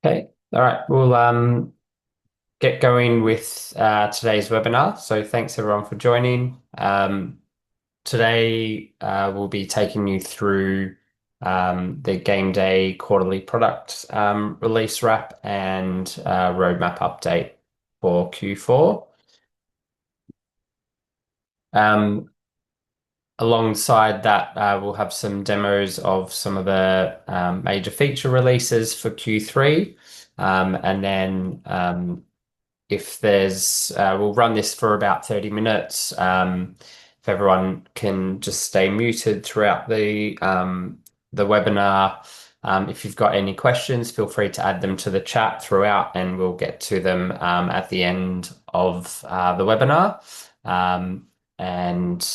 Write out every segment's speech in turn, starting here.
Okay, all right. We'll get going with today's webinar. So thanks everyone for joining. Today we'll be taking you through the GameDay quarterly product release wrap and roadmap update for Q4. Alongside that, we'll have some demos of some of the major feature releases for Q3. And then if there's, we'll run this for about 30 minutes. If everyone can just stay muted throughout the webinar. If you've got any questions, feel free to add them to the chat throughout and we'll get to them at the end of the webinar. And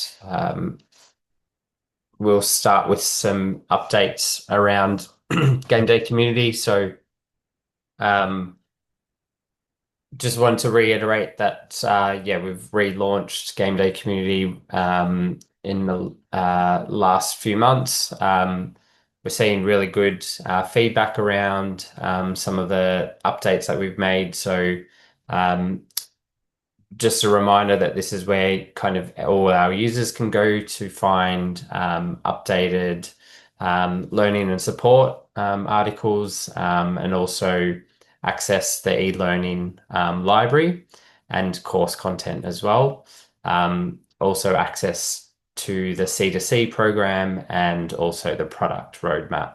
we'll start with some updates around GameDay community. So just wanted to reiterate that we've relaunched GameDay community in the last few months. We're seeing really good feedback around some of the updates that we've made. So just a reminder that this is where kind of all our users can go to find updated learning and support articles and also access the e-learning library and course content as well. Also access to the C2C program and also the product roadmap.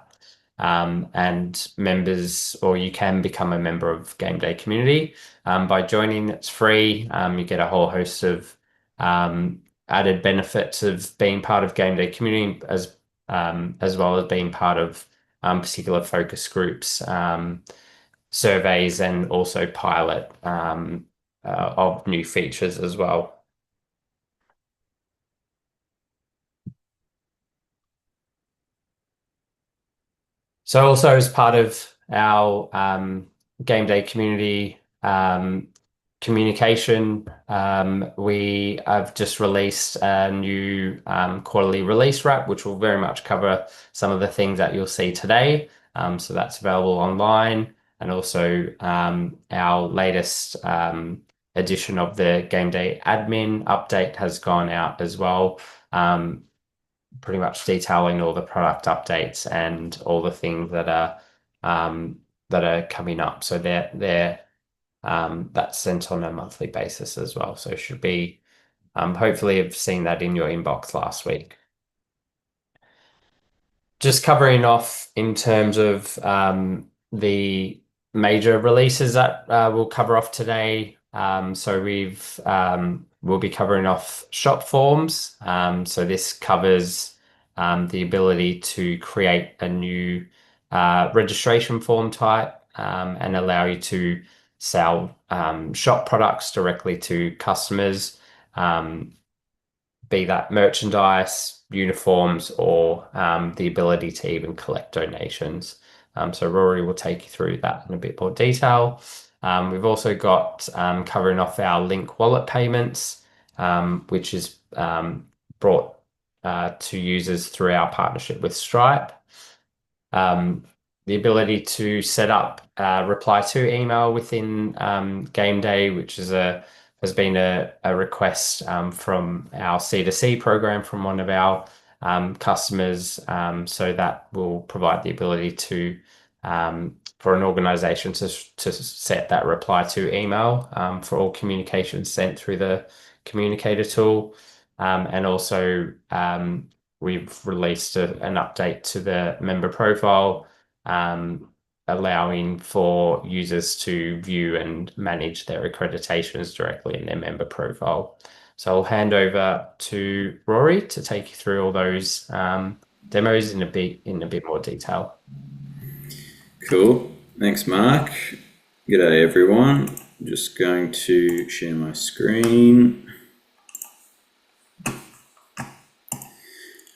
And members, or you can become a member of GameDay community by joining. It's free. You get a whole host of added benefits of being part of GameDay community as well as being part of particular focus groups, surveys, and also pilot of new features as well. So also as part of our GameDay community communication, we have just released a new quarterly release wrap, which will very much cover some of the things that you'll see today. So that's available online, and also our latest edition of the GameDay admin update has gone out as well. Pretty much detailing all the product updates and all the things that are coming up. So that's sent on a monthly basis as well. So it should be hopefully you've seen that in your inbox last week. Just covering off in terms of the major releases that we'll cover off today. So we'll be covering off shop forms. So this covers the ability to create a new registration form type and allow you to sell shop products directly to customers, be that merchandise, uniforms, or the ability to even collect donations. So Rory will take you through that in a bit more detail. We've also got covering off our link wallet payments, which is brought to users through our partnership with Stripe. The ability to set up reply to email within GameDay, which has been a request from our C2C program from one of our customers. So that will provide the ability to for an organization to set that reply to email for all communications sent through the communicator tool. And also we've released an update to the member profile, allowing for users to view and manage their accreditations directly in their member profile. So I'll hand over to Rory to take you through all those demos in a bit more detail. Cool. Thanks, Mark. G'day, everyone. I'm just going to share my screen.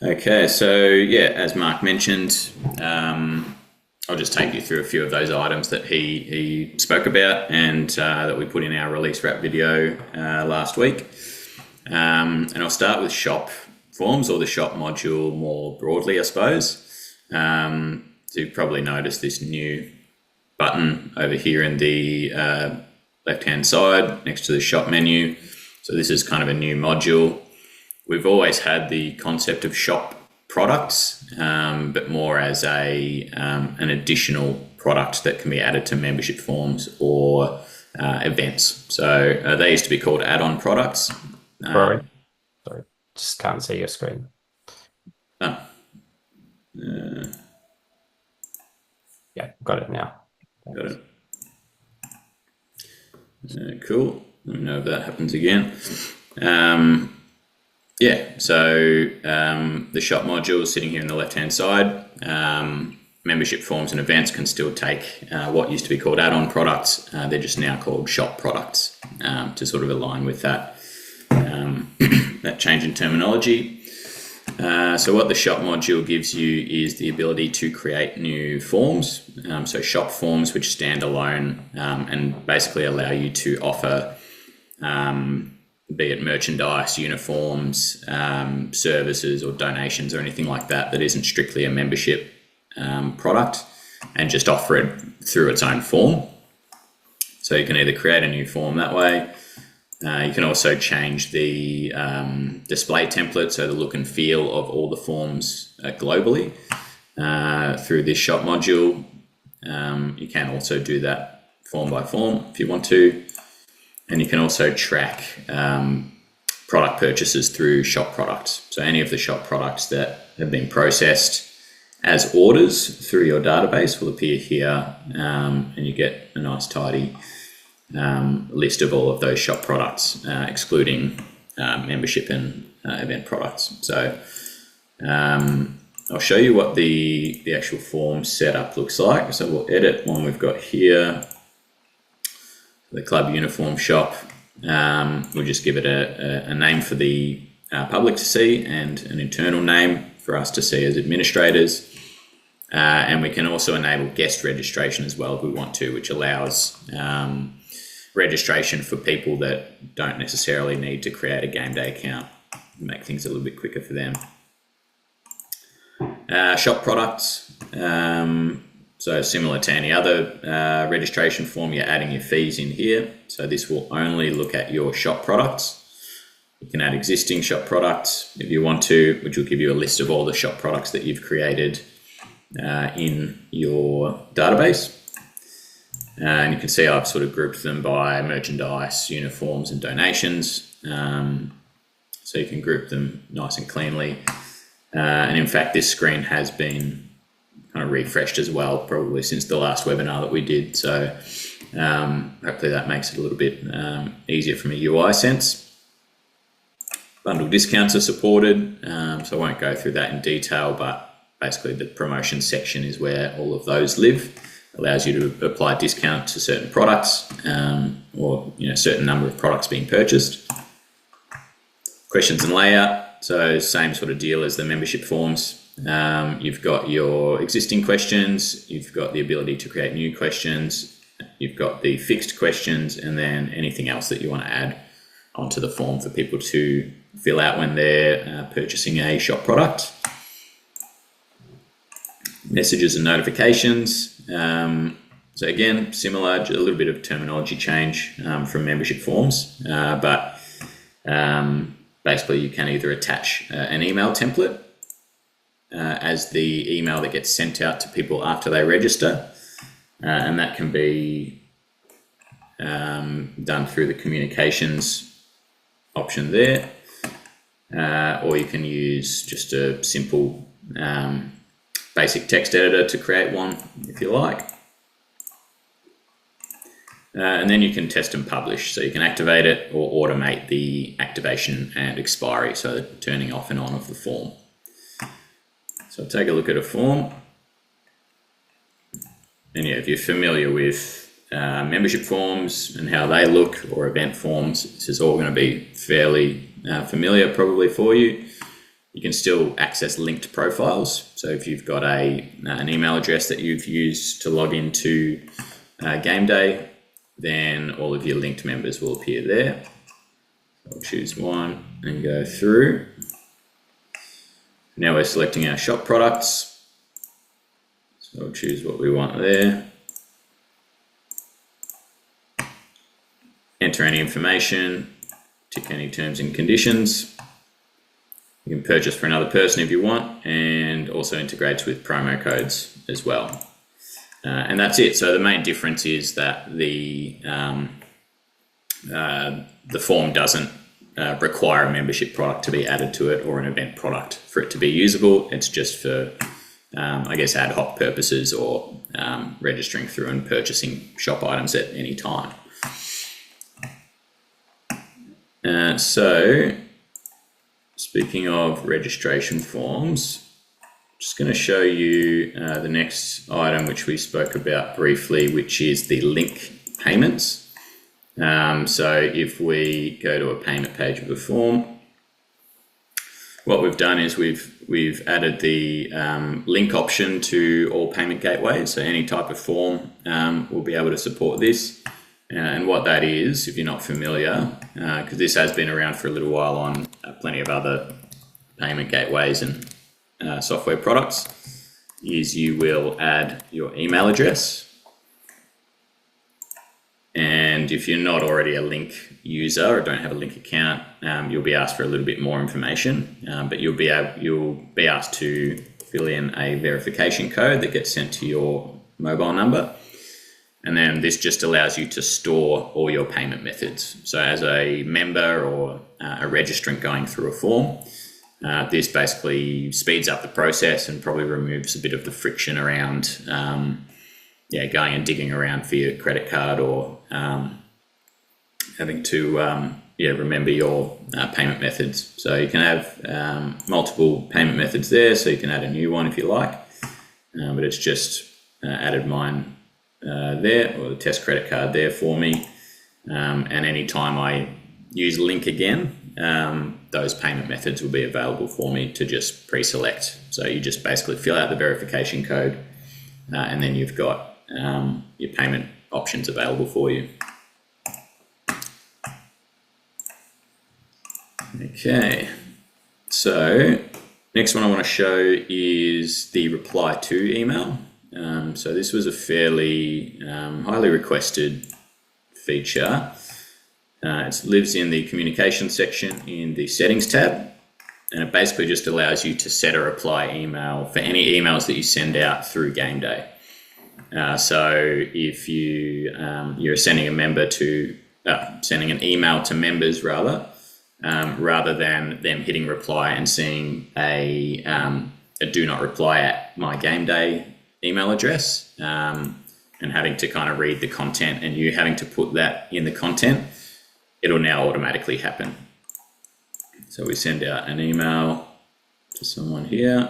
Okay, so yeah, as Mark mentioned, I'll just take you through a few of those items that he spoke about and that we put in our release wrap video last week. And I'll start with shop forms, or the shop module more broadly, I suppose. So you've probably noticed this new button over here in the left-hand side next to the shop menu. So this is kind of a new module. We've always had the concept of shop products, but more as an additional product that can be added to membership forms or events. So they used to be called add-on products. Sorry, just can't see your screen. Yeah, got it now. Got it. Cool. Let me know if that happens again. So the shop module is sitting here in the left-hand side. Membership forms and events can still take what used to be called add-on products. They're just now called shop products to sort of align with that that change in terminology. So what the shop module gives you is the ability to create new forms. So shop forms which stand alone and basically allow you to offer, be it merchandise, uniforms, services or donations or anything like that that isn't strictly a membership product, and just offer it through its own form. So you can either create a new form that way. You can also change the display template, so the look and feel of all the forms globally through this shop module. You can also do that form by form if you want to. And you can also track product purchases through shop products. So any of the shop products that have been processed as orders through your database will appear here, and you get a nice tidy list of all of those shop products, excluding membership and event products. So I'll show you what the actual form setup looks like. So we'll edit one we've got here, the club uniform shop. We'll just give it a name for the public to see and an internal name for us to see as administrators. And we can also enable guest registration as well if we want to, which allows registration for people that don't necessarily need to create a GameDay account, make things a little bit quicker for them. Shop products, so similar to any other registration form, you're adding your fees in here. So this will only look at your shop products. You can add existing shop products if you want to, which will give you a list of all the shop products that you've created in your database. And you can see I've sort of grouped them by merchandise, uniforms and donations. So you can group them nice and cleanly. And in fact, this screen has been kind of refreshed as well, probably since the last webinar that we did. So hopefully that makes it a little bit easier from a UI sense. Bundle discounts are supported, so I won't go through that in detail, but basically the promotion section is where all of those live. Allows you to apply discount to certain products or certain number of products being purchased. Questions and layout, so same sort of deal as the membership forms. You've got your existing questions, you've got the ability to create new questions, you've got the fixed questions, and then anything else that you want to add onto the form for people to fill out when they're purchasing a shop product. Messages and notifications. So again, similar, a little bit of terminology change from membership forms, but basically you can either attach an email template as the email that gets sent out to people after they register, and that can be done through the communications option there, or you can use just a simple basic text editor to create one if you like. And then you can test and publish, so you can activate it or automate the activation and expiry, so the turning off and on of the form. So take a look at a form, and if you're familiar with membership forms and how they look, or event forms, this is all going to be fairly familiar probably for you. You can still access linked profiles. So if you've got an email address that you've used to log into GameDay, then all of your linked members will appear there. So I'll choose one and go through. Now we're selecting our shop products. So we'll choose what we want there. enter any information, tick any terms and conditions. You can purchase for another person if you want, and also integrates with promo codes as well. And that's it. So the main difference is that the form doesn't require a membership product to be added to it or an event product for it to be usable. It's just for, I guess, ad hoc purposes or registering through and purchasing shop items at any time. So speaking of registration forms, just going to show you the next item which we spoke about briefly, which is the link payments. So if we go to a payment page of the form, what we've done is we've added the link option to all payment gateways. So any type of form will be able to support this. And what that is, if you're not familiar, because this has been around for a little while on plenty of other payment gateways and software products, is you will add your email address. And if you're not already a link user or don't have a link account, you'll be asked for a little bit more information, but you'll be asked to fill in a verification code that gets sent to your mobile number. And then this just allows you to store all your payment methods. So as a member or a registrant going through a form, this basically speeds up the process and probably removes a bit of the friction around going and digging around for your credit card or having to remember your payment methods. So you can have multiple payment methods there, so you can add a new one if you like, but it's just added mine there, or the test credit card there for me, and anytime I use link again, those payment methods will be available for me to just pre-select. So you just basically fill out the verification code, and then you've got your payment options available for you. Okay, so next one I want to show is the reply to email. So this was a fairly highly requested feature. It lives in the communication section in the settings tab, and it basically just allows you to set a reply email for any emails that you send out through GameDay. So if you're sending sending an email to members rather than them hitting reply and seeing a do not reply at my GameDay email address, and having to kind of read the content and you having to put that in the content, it'll now automatically happen. So we send out an email to someone here,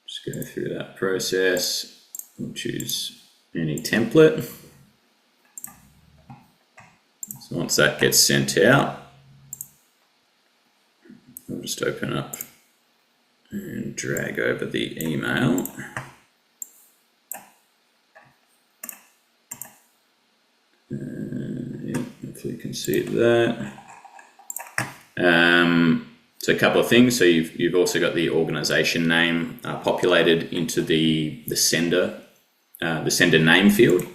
just go through that process, we'll choose any template. So once that gets sent out, I'll just open up and drag over the email. Hopefully you can see it there. So a couple of things. So you've also got the organization name populated into the sender name field,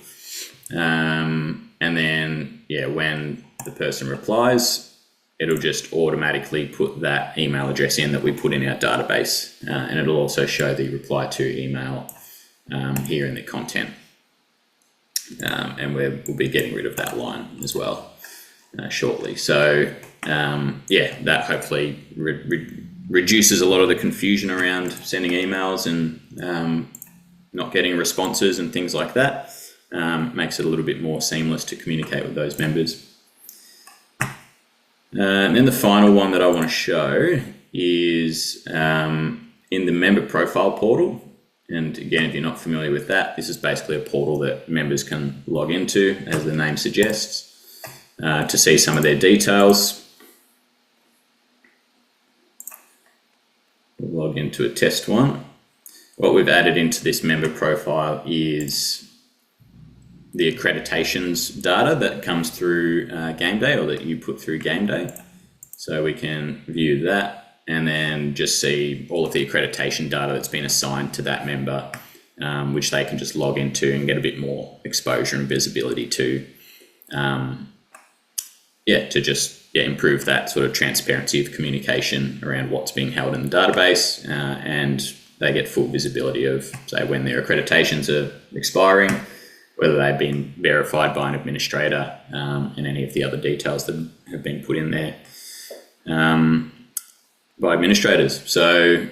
and then when the person replies, it'll just automatically put that email address in that we put in our database, and it'll also show the reply to email here in the content. And we'll be getting rid of that line as well shortly. So that hopefully reduces a lot of the confusion around sending emails and not getting responses and things like that. Makes it a little bit more seamless to communicate with those members. And then the final one that I want to show is in the member profile portal. And again, if you're not familiar with that, this is basically a portal that members can log into, as the name suggests, to see some of their details. We'll log into a test one. What we've added into this member profile is the accreditations data that comes through GameDay, or that you put through GameDay. So we can view that and then just see all of the accreditation data that's been assigned to that member, which they can just log into and get a bit more exposure and visibility to. to just improve that sort of transparency of communication around what's being held in the database, and they get full visibility of, say, when their accreditations are expiring, whether they've been verified by an administrator, and any of the other details that have been put in there by administrators. So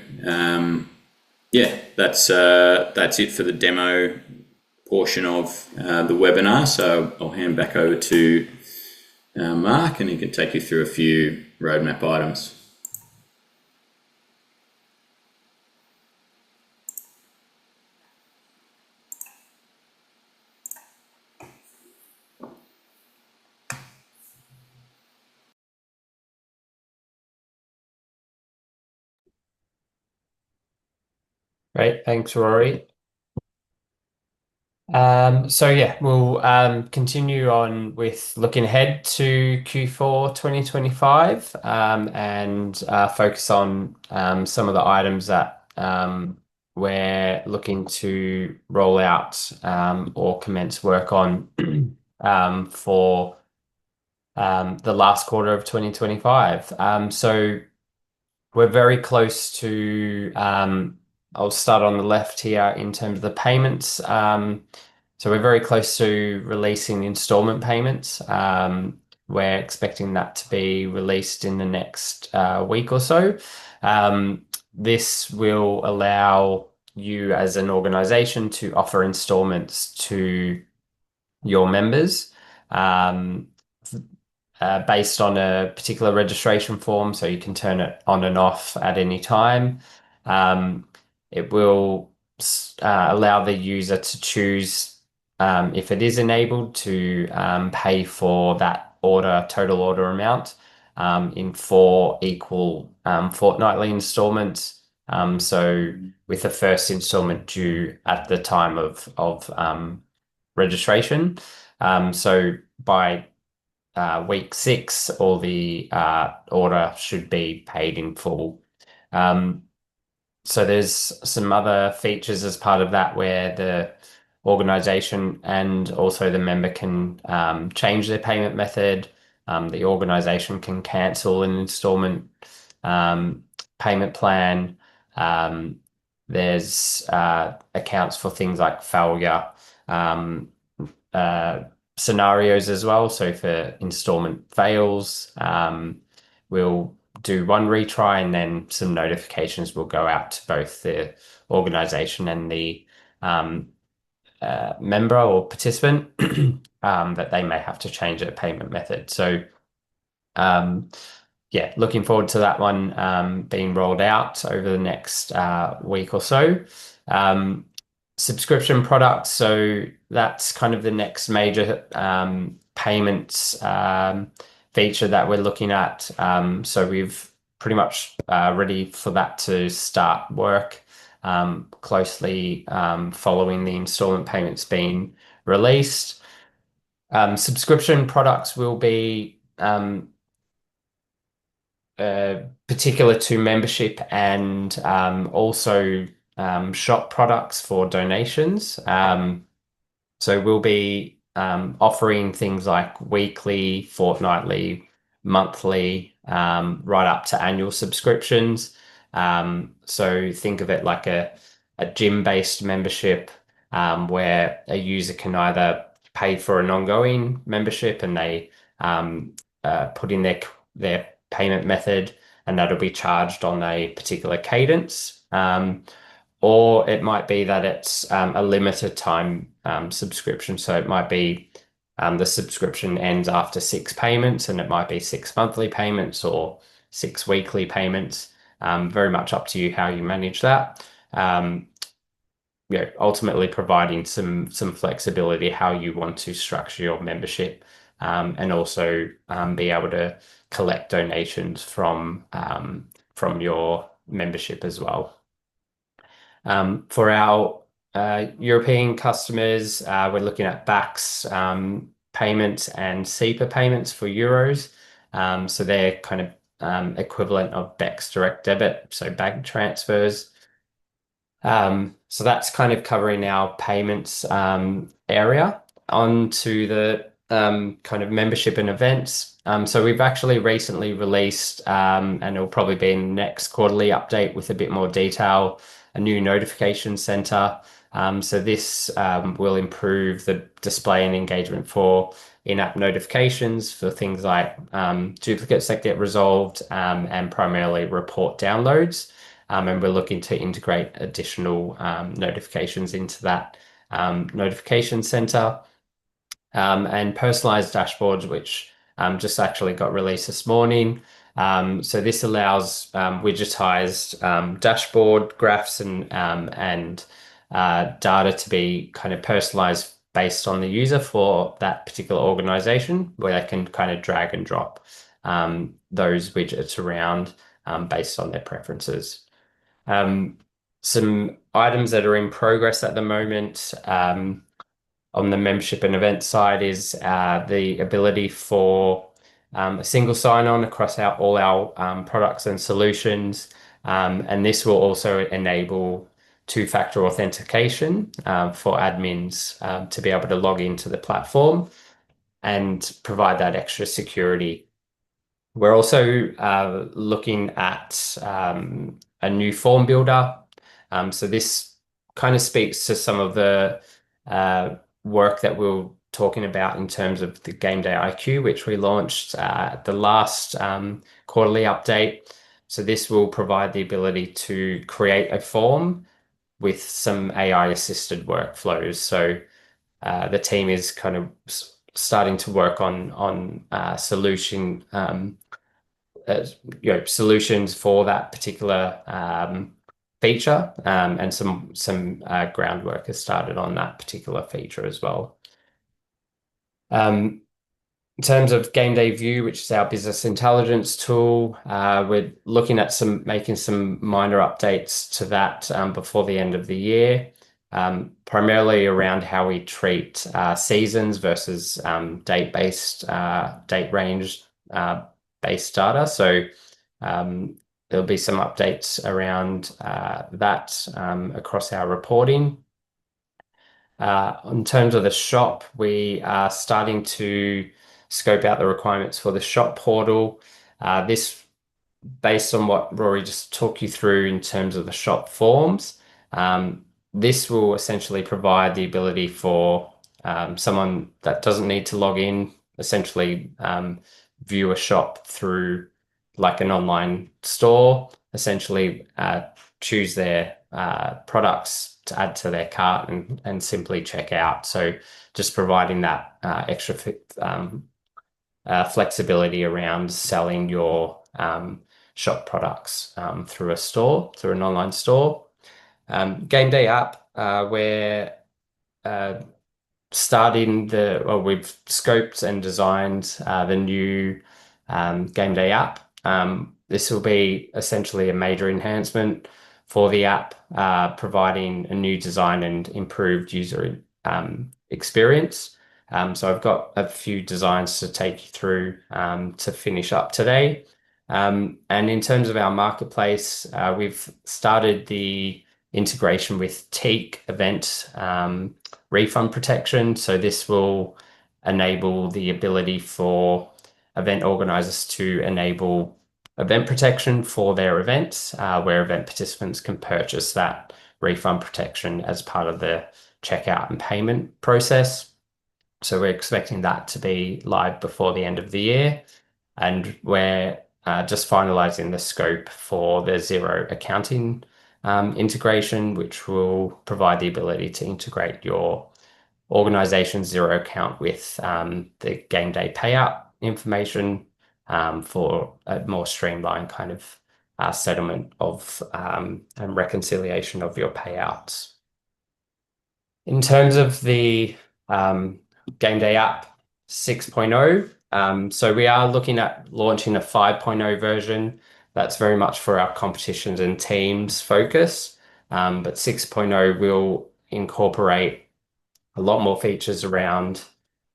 that's it for the demo portion of the webinar. So I'll hand back over to Mark, and he can take you through a few roadmap items. Great, thanks, Rory. So yeah, we'll continue on with looking ahead to Q4 2025, and focus on some of the items that we're looking to roll out or commence work on for the last quarter of 2025. So we're very close to, I'll start on the left here in terms of the payments. So we're very close to releasing installment payments. We're expecting that to be released in the next week or so. This will allow you as an organization to offer installments to your members. Based on a particular registration form, so you can turn it on and off at any time. It will allow the user to choose, if it is enabled, to pay for that total order amount in 4 equal fortnightly installments. So with the first installment due at the time of registration. So by week 6, all the order should be paid in full. So there's some other features as part of that where the organization and also the member can change their payment method. The organization can cancel an installment payment plan. There's accounts for things like failure scenarios as well. So if an installment fails, we'll do one retry, and then some notifications will go out to both the organization and the member or participant that they may have to change their payment method. So yeah, looking forward to that one being rolled out over the next week or so. Subscription products, so that's kind of the next major payments feature that we're looking at. So we've pretty much ready for that to start work closely following the installment payments being released. Subscription products will be particular to membership and also shop products for donations. So we'll be offering things like weekly, fortnightly, monthly, right up to annual subscriptions. So think of it like a gym-based membership, where a user can either pay for an ongoing membership and they put in their payment method, and that'll be charged on a particular cadence. Or it might be that it's a limited time subscription. So it might be the subscription ends after 6 payments, and it might be 6 monthly payments or 6 weekly payments. Very much up to you how you manage that. Ultimately providing some flexibility how you want to structure your membership, and also be able to collect donations from your membership as well. For our European customers, we're looking at BACS payments and SEPA payments for euros. So they're kind of equivalent of BEX direct debit, so bank transfers. So that's kind of covering our payments area. On to the kind of membership and events. So we've actually recently released, and it'll probably be in the next quarterly update with a bit more detail, a new notification center. So this will improve the display and engagement for in-app notifications for things like duplicates that get resolved and primarily report downloads. And we're looking to integrate additional notifications into that notification center and personalized dashboards, which just actually got released this morning. So this allows widgetized dashboard graphs and data to be kind of personalized based on the user for that particular organization, where they can kind of drag and drop those widgets around based on their preferences. Um, some items that are in progress at the moment. On the membership and event side is the ability for a single sign-on across all our products and solutions. And this will also enable two-factor authentication for admins to be able to log into the platform and provide that extra security. We're also looking at a new form builder. So this kind of speaks to some of the work that we are talking about in terms of the GameDay IQ, which we launched at the last quarterly update. So this will provide the ability to create a form with some AI assisted workflows. So the team is kind of starting to work on uh, solutions for that particular feature, and some groundwork has started on that particular feature as well. In terms of GameDay View, which is our business intelligence tool, we're looking at making some minor updates to that before the end of the year, primarily around how we treat seasons versus date range based data. So there'll be some updates around that across our reporting. In terms of the shop, we are starting to scope out the requirements for the shop portal. This, based on what Rory just took you through in terms of the shop forms, this will essentially provide the ability for someone that doesn't need to log in, essentially view a shop through like an online store, essentially choose their products to add to their cart and simply check out. So just providing that extra flexibility around selling your shop products through through an online store. GameDay app, where we've scoped and designed the new GameDay app. This will be essentially a major enhancement for the app, providing a new design and improved user experience. So I've got a few designs to take you through to finish up today. And in terms of our marketplace, we've started the integration with Teak event refund protection. So this will enable the ability for event organizers to enable event protection for their events, where event participants can purchase that refund protection as part of the checkout and payment process. So we're expecting that to be live before the end of the year. And we're just finalizing the scope for the Xero accounting integration, which will provide the ability to integrate your organization's Xero account with the GameDay payout information for a more streamlined kind of settlement of and reconciliation of your payouts. In terms of the GameDay app 6.0, so we are looking at launching a 5.0 version. That's very much for our competitions and teams focus. But 6.0 will incorporate a lot more features around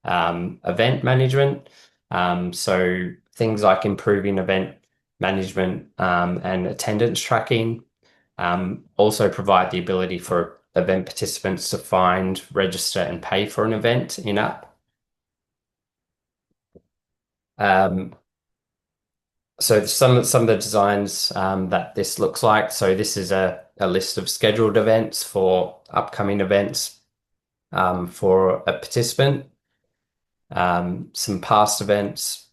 event management. So things like improving event management and attendance tracking. Also provide the ability for event participants to find, register, and pay for an event in app. Um, so some of the designs that this looks like. So this is a list of scheduled events for upcoming events for a participant, some past events,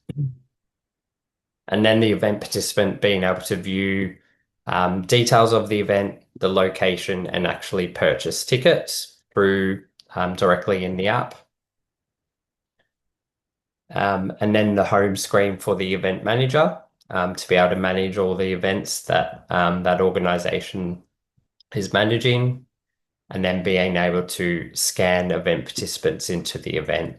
and then the event participant being able to view details of the event, the location, and actually purchase tickets through directly in the app. And then the home screen for the event manager to be able to manage all the events that that organization is managing, and then being able to scan event participants into the event.